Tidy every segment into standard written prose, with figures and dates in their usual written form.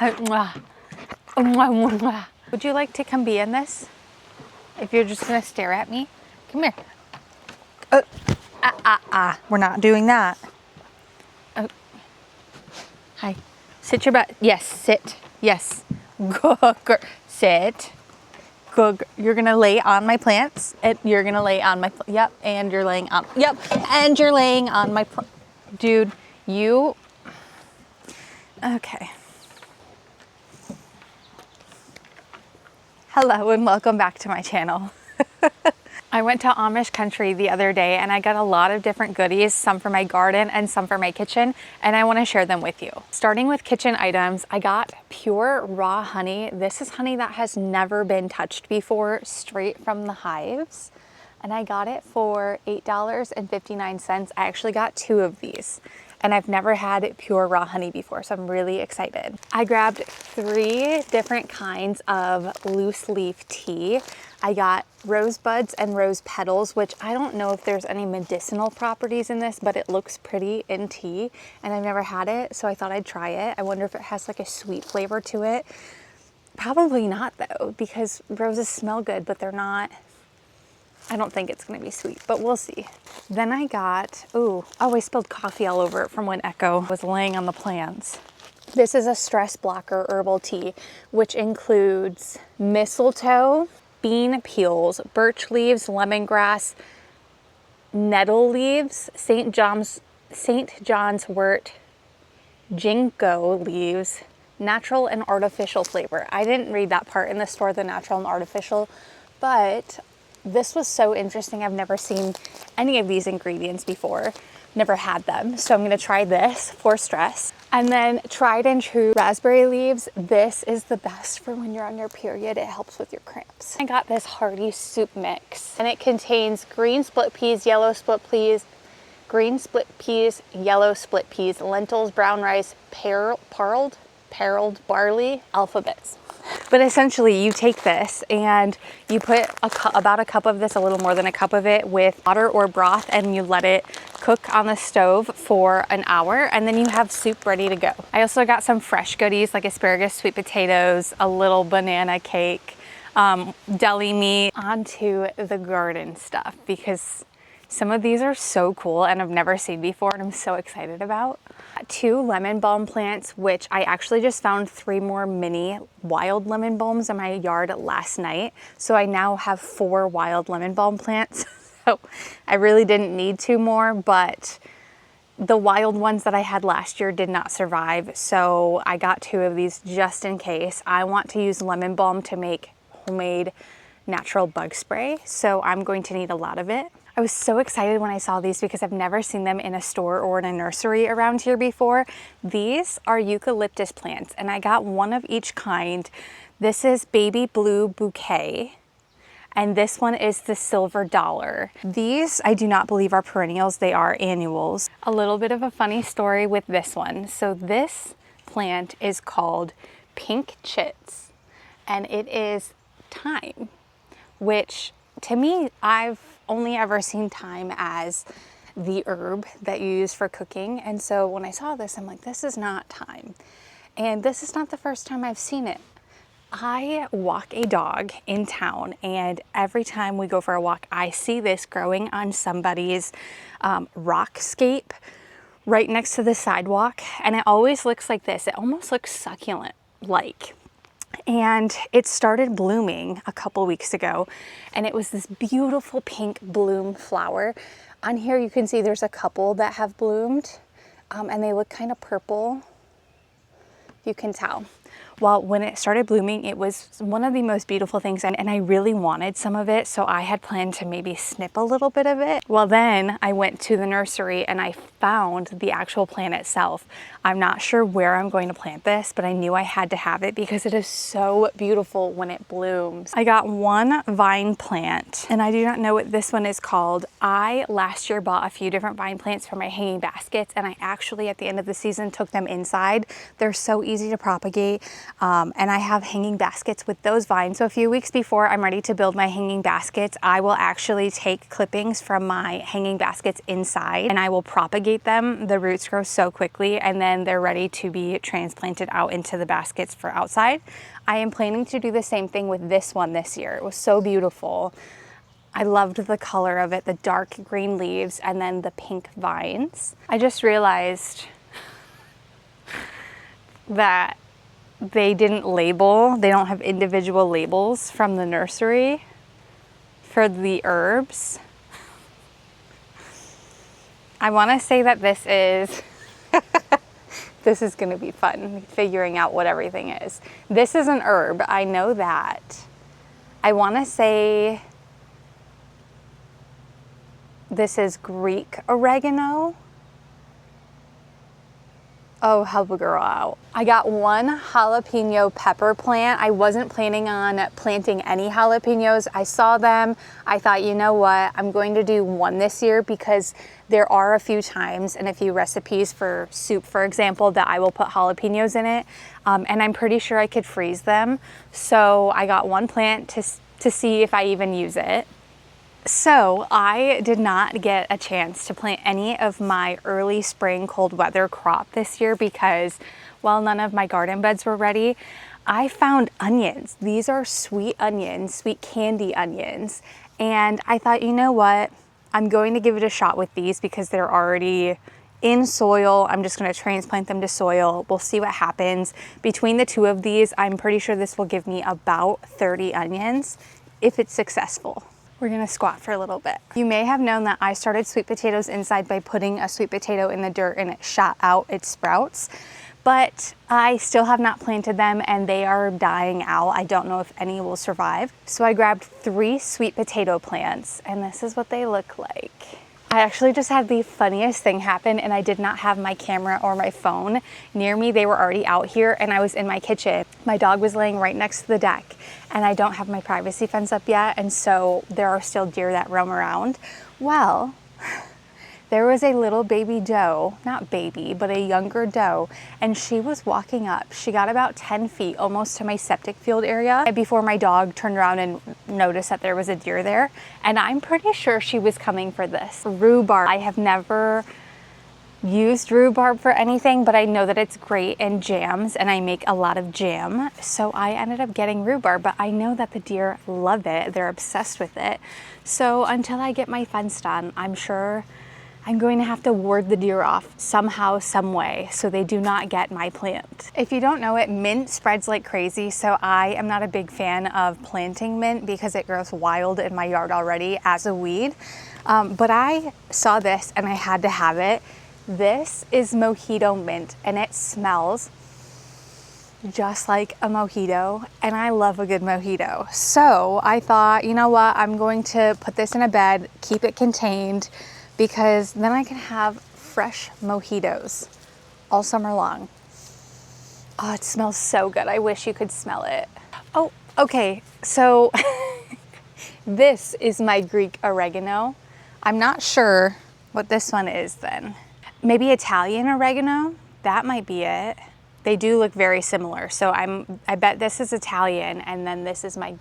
Would you like to come be in this? If you're just gonna stare at me, come here. We're not doing that. Oh. Hi. Sit your butt. Yes, sit. Yes. Good. Sit. Good. You're gonna lay on my plants. You're gonna lay on my. Yep. And you're laying on. Yep. And you're laying on my. Dude, you. Okay. Hello and welcome back to my channel. I went to Amish Country the other day and I got a lot of different goodies, some for my garden and some for my kitchen, and I want to share them with you. Starting with kitchen items, I got pure raw honey. This is honey that has never been touched before, straight from the hives. And I got it for $8.59. I actually got 2 of these. And I've never had pure raw honey before, so I'm really excited. I grabbed 3 different kinds of loose leaf tea. I got rose buds and rose petals, which I don't know if there's any medicinal properties in this, but it looks pretty in tea, and I've never had it, so I thought I'd try it. I wonder if it has like a sweet flavor to it. Probably not though, because roses smell good, but they're not. I don't think it's gonna be sweet, but we'll see. Then I got, I spilled coffee all over it from when Echo was laying on the plants. This is a stress blocker herbal tea, which includes mistletoe, bean peels, birch leaves, lemongrass, nettle leaves, St. John's wort, ginkgo leaves, natural and artificial flavor. I didn't read that part in the store, the natural and artificial, but this was so interesting. I've never seen any of these ingredients before, never had them. So I'm gonna try this for stress. And then tried and true raspberry leaves. This is the best for when you're on your period. It helps with your cramps. I got this hearty soup mix and it contains green split peas, yellow split peas, green split peas, yellow split peas, lentils, brown rice, parled barley, alphabets. But essentially you take this and you put about a cup of this, a little more than a cup of it, with water or broth, and you let it cook on the stove for an hour, and then you have soup ready to go. I also got some fresh goodies like asparagus, sweet potatoes, a little banana cake, deli meat. Onto the garden stuff, because some of these are so cool and I've never seen before and I'm so excited about. 2 lemon balm plants, which I actually just found 3 more mini wild lemon balms in my yard last night. So I now have 4 wild lemon balm plants. So I really didn't need 2 more, but the wild ones that I had last year did not survive. So I got 2 of these just in case. I want to use lemon balm to make homemade natural bug spray. So I'm going to need a lot of it. I was so excited when I saw these because I've never seen them in a store or in a nursery around here before. These are eucalyptus plants and I got 1 of each kind. This is baby blue bouquet and this one is the silver dollar. These I do not believe are perennials, they are annuals. A little bit of a funny story with this one. So this plant is called pink chits and it is thyme, which to me, I've only ever seen thyme as the herb that you use for cooking. And so when I saw this, I'm like, this is not thyme. And this is not the first time I've seen it. I walk a dog in town and every time we go for a walk, I see this growing on somebody's rockscape right next to the sidewalk. And it always looks like this. It almost looks succulent-like. And it started blooming a couple weeks ago and it was this beautiful pink bloom flower. On here you can see there's a couple that have bloomed and they look kind of purple, you can tell. Well, when it started blooming, it was one of the most beautiful things and I really wanted some of it, so I had planned to maybe snip a little bit of it. Well, then I went to the nursery and I found the actual plant itself. I'm not sure where I'm going to plant this, but I knew I had to have it because it is so beautiful when it blooms. I got 1 vine plant and I do not know what this one is called. I last year bought a few different vine plants for my hanging baskets and I actually at the end of the season took them inside. They're so easy to propagate. And I have hanging baskets with those vines. So a few weeks before I'm ready to build my hanging baskets, I will actually take clippings from my hanging baskets inside and I will propagate them. The roots grow so quickly and then they're ready to be transplanted out into the baskets for outside. I am planning to do the same thing with this one this year. It was so beautiful. I loved the color of it, the dark green leaves and then the pink vines. I just realized that they didn't label, they don't have individual labels from the nursery for the herbs. I want to say that this is, this is going to be fun, figuring out what everything is. This is an herb, I know that. I want to say this is Greek oregano. Oh, help a girl out. I got one jalapeno pepper plant. I wasn't planning on planting any jalapenos. I saw them. I thought, you know what? I'm going to do one this year because there are a few times and a few recipes for soup, for example, that I will put jalapenos in it. And I'm pretty sure I could freeze them. So I got one plant to see if I even use it. So I did not get a chance to plant any of my early spring cold weather crop this year because, well, none of my garden beds were ready. I found onions. These are sweet onions, sweet candy onions. And I thought, you know what? I'm going to give it a shot with these because they're already in soil. I'm just going to transplant them to soil. We'll see what happens. Between the two of these, I'm pretty sure this will give me about 30 onions if it's successful. We're gonna squat for a little bit. You may have known that I started sweet potatoes inside by putting a sweet potato in the dirt and it shot out its sprouts, but I still have not planted them and they are dying out. I don't know if any will survive. So I grabbed 3 sweet potato plants and this is what they look like. I actually just had the funniest thing happen and I did not have my camera or my phone near me. They were already out here and I was in my kitchen. My dog was laying right next to the deck and I don't have my privacy fence up yet, and so there are still deer that roam around. Well, there was a little baby doe, not baby, but a younger doe, and she was walking up. She got about 10 feet, almost to my septic field area, before my dog turned around and noticed that there was a deer there. And I'm pretty sure she was coming for this. Rhubarb. I have never used rhubarb for anything, but I know that it's great in jams and I make a lot of jam. So I ended up getting rhubarb, but I know that the deer love it. They're obsessed with it. So until I get my fence done, I'm sure I'm going to have to ward the deer off somehow, some way, so they do not get my plant. If you don't know it, mint spreads like crazy, so I am not a big fan of planting mint because it grows wild in my yard already as a weed. But I saw this and I had to have it. This is mojito mint and it smells just like a mojito, and I love a good mojito. So I thought, you know what, I'm going to put this in a bed, keep it contained, because then I can have fresh mojitos all summer long. Oh, it smells so good. I wish you could smell it. Oh, okay, so this is my Greek oregano. I'm not sure what this one is then. Maybe Italian oregano? That might be it. They do look very similar. So I bet this is Italian and then this is my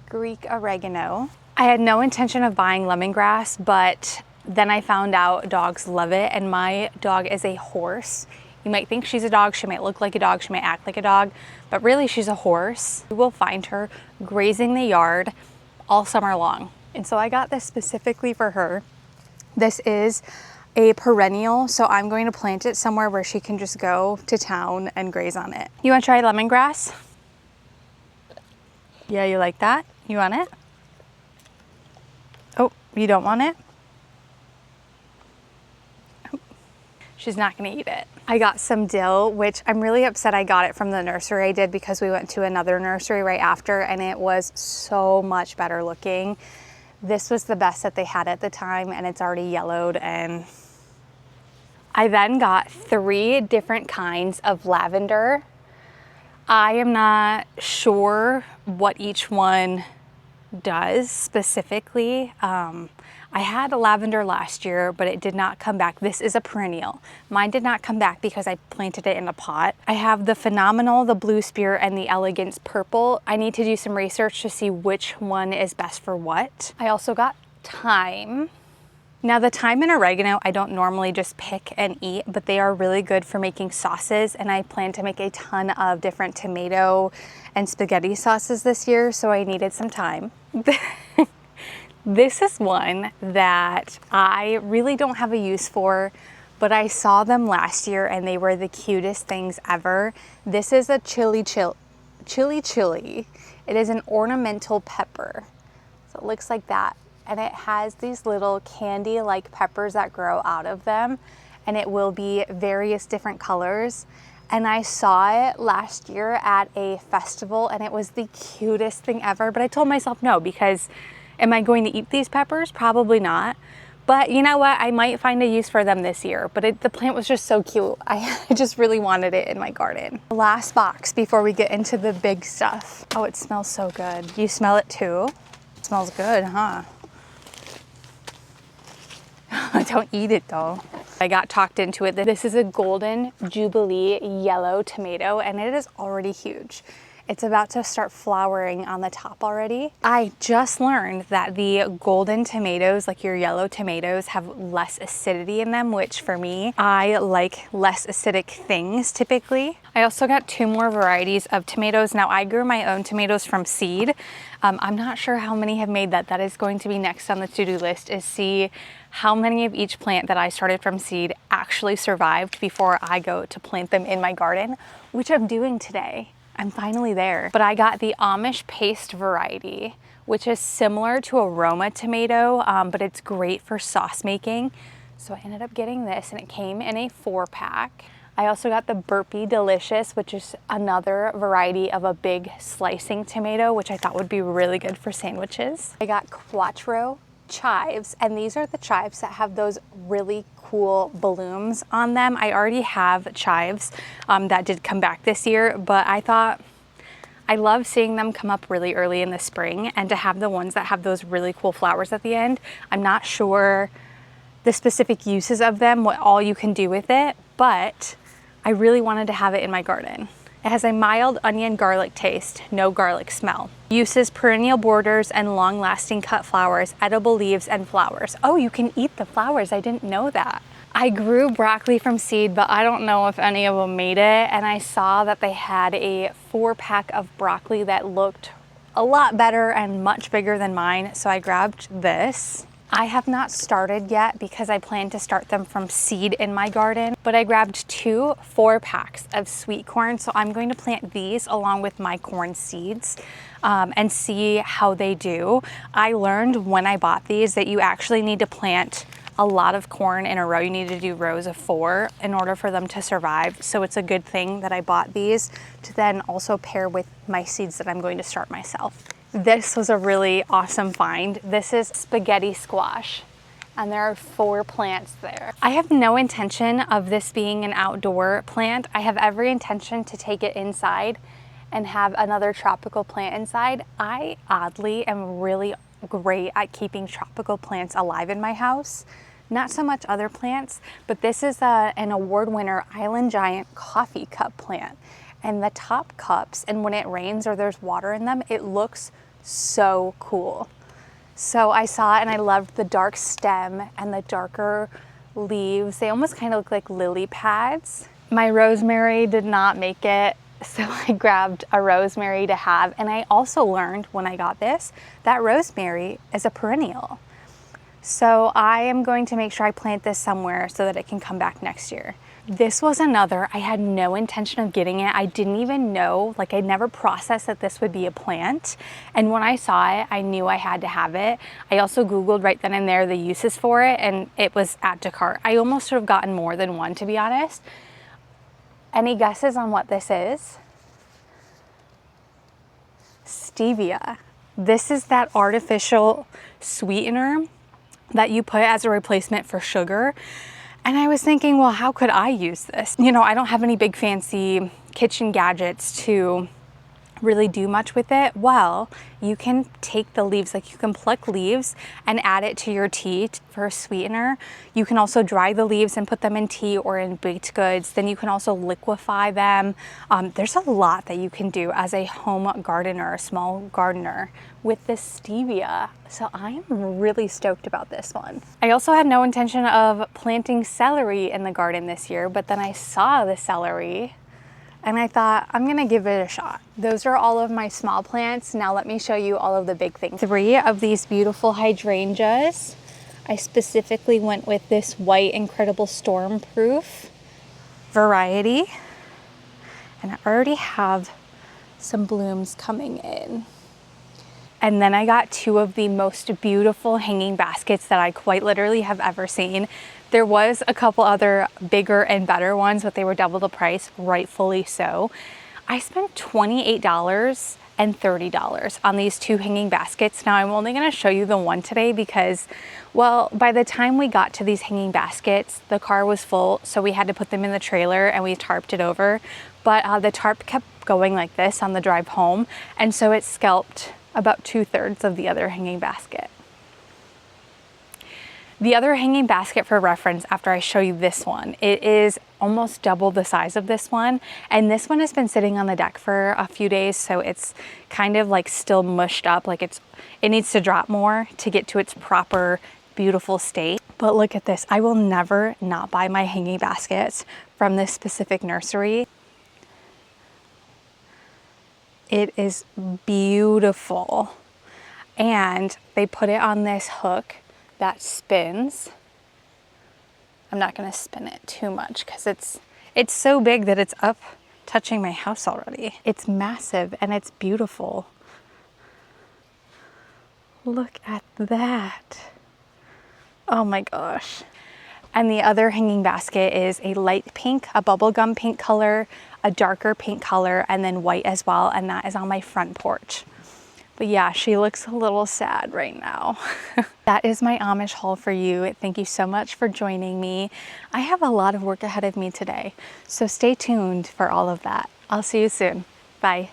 Greek oregano. I had no intention of buying lemongrass, but then I found out dogs love it, and my dog is a horse. You might think she's a dog, she might look like a dog, she might act like a dog, but really she's a horse. You will find her grazing the yard all summer long. And so I got this specifically for her. This is a perennial, so I'm going to plant it somewhere where she can just go to town and graze on it. You want to try lemongrass? Yeah, you like that? You want it? Oh, you don't want it? Oh. She's not gonna eat it. I got some dill, which I'm really upset I got it from the nursery I did because we went to another nursery right after and it was so much better looking. This was the best that they had at the time and it's already yellowed. And I then got 3 different kinds of lavender. I am not sure what each one does specifically. I had a lavender last year, but it did not come back. This is a perennial. Mine did not come back because I planted it in a pot. I have the Phenomenal, the Blue Spear, and the Elegance Purple. I need to do some research to see which one is best for what. I also got thyme. Now the thyme and oregano, I don't normally just pick and eat, but they are really good for making sauces, and I plan to make a ton of different tomato and spaghetti sauces this year, so I needed some thyme. This is one that I really don't have a use for, but I saw them last year and they were the cutest things ever. This is a chili. It is an ornamental pepper. So it looks like that. And it has these little candy-like peppers that grow out of them, and it will be various different colors. And I saw it last year at a festival and it was the cutest thing ever, but I told myself no, because am I going to eat these peppers? Probably not. But you know what? I might find a use for them this year, but the plant was just so cute. I just really wanted it in my garden. Last box before we get into the big stuff. Oh, it smells so good. You smell it too? It smells good, huh? Don't eat it though. I got talked into it. This is a Golden Jubilee yellow tomato and it is already huge. It's about to start flowering on the top already. I just learned that the golden tomatoes, like your yellow tomatoes, have less acidity in them, which for me, I like less acidic things typically. I also got 2 more varieties of tomatoes. Now I grew my own tomatoes from seed. I'm not sure how many have made that. That is going to be next on the to-do list, is see how many of each plant that I started from seed actually survived before I go to plant them in my garden, which I'm doing today. I'm finally there. But I got the Amish paste variety, which is similar to a Roma tomato, but it's great for sauce making. So I ended up getting this and it came in a 4-pack. I also got the Burpee Delicious, which is another variety of a big slicing tomato, which I thought would be really good for sandwiches. I got Quattro chives, and these are the chives that have those really cool balloons on them. I already have chives that did come back this year, but I thought I love seeing them come up really early in the spring, and to have the ones that have those really cool flowers at the end. I'm not sure the specific uses of them, what all you can do with it, but I really wanted to have it in my garden. It has a mild onion garlic taste, no garlic smell. Uses perennial borders and long-lasting cut flowers, edible leaves and flowers. Oh, you can eat the flowers. I didn't know that. I grew broccoli from seed, but I don't know if any of them made it. And I saw that they had a 4-pack of broccoli that looked a lot better and much bigger than mine. So I grabbed this. I have not started yet because I plan to start them from seed in my garden, but I grabbed 2 4-packs of sweet corn. So I'm going to plant these along with my corn seeds and see how they do. I learned when I bought these that you actually need to plant a lot of corn in a row. You need to do rows of 4 in order for them to survive. So it's a good thing that I bought these to then also pair with my seeds that I'm going to start myself. This was a really awesome find. This is spaghetti squash, and there are 4 plants there. I have no intention of this being an outdoor plant. I have every intention to take it inside and have another tropical plant inside. I oddly am really great at keeping tropical plants alive in my house. Not so much other plants, but this is an award winner Island Giant coffee cup plant. And the top cups, and when it rains or there's water in them, it looks so cool. So I saw it and I loved the dark stem and the darker leaves. They almost kind of look like lily pads. My rosemary did not make it, so I grabbed a rosemary to have. And I also learned when I got this that rosemary is a perennial. So I am going to make sure I plant this somewhere so that it can come back next year. This was another, I had no intention of getting it. I didn't even know, like I never processed that this would be a plant. And when I saw it, I knew I had to have it. I also Googled right then and there the uses for it, and it was add to cart. I almost should have gotten more than one, to be honest. Any guesses on what this is? Stevia. This is that artificial sweetener that you put as a replacement for sugar. And I was thinking, well, how could I use this? You know, I don't have any big fancy kitchen gadgets to really do much with it, well, you can take the leaves, like you can pluck leaves and add it to your tea for a sweetener. You can also dry the leaves and put them in tea or in baked goods. Then you can also liquefy them. There's a lot that you can do as a home gardener, a small gardener, with this stevia. So I'm really stoked about this one. I also had no intention of planting celery in the garden this year, but then I saw the celery and I thought, I'm gonna give it a shot. Those are all of my small plants. Now let me show you all of the big things. 3 of these beautiful hydrangeas. I specifically went with this white Incredible Stormproof variety. And I already have some blooms coming in. And then I got 2 of the most beautiful hanging baskets that I quite literally have ever seen. There was a couple other bigger and better ones, but they were double the price, rightfully so. I spent $28 and $30 on these 2 hanging baskets. Now I'm only gonna show you the one today because, well, by the time we got to these hanging baskets, the car was full, so we had to put them in the trailer and we tarped it over. But the tarp kept going like this on the drive home, and so it scalped about 2/3 of the other hanging basket. The other hanging basket, for reference, after I show you this one, it is almost double the size of this one. And this one has been sitting on the deck for a few days, so it's kind of like still mushed up, like it needs to drop more to get to its proper, beautiful state. But look at this. I will never not buy my hanging baskets from this specific nursery. It is beautiful. And they put it on this hook that spins. I'm not gonna spin it too much because it's so big that it's up touching my house already. It's massive and it's beautiful. Look at that. Oh my gosh. And the other hanging basket is a light pink, a bubblegum pink color, a darker pink color, and then white as well, and that is on my front porch. But yeah, she looks a little sad right now. That is my Amish haul for you. Thank you so much for joining me. I have a lot of work ahead of me today, so stay tuned for all of that. I'll see you soon. Bye.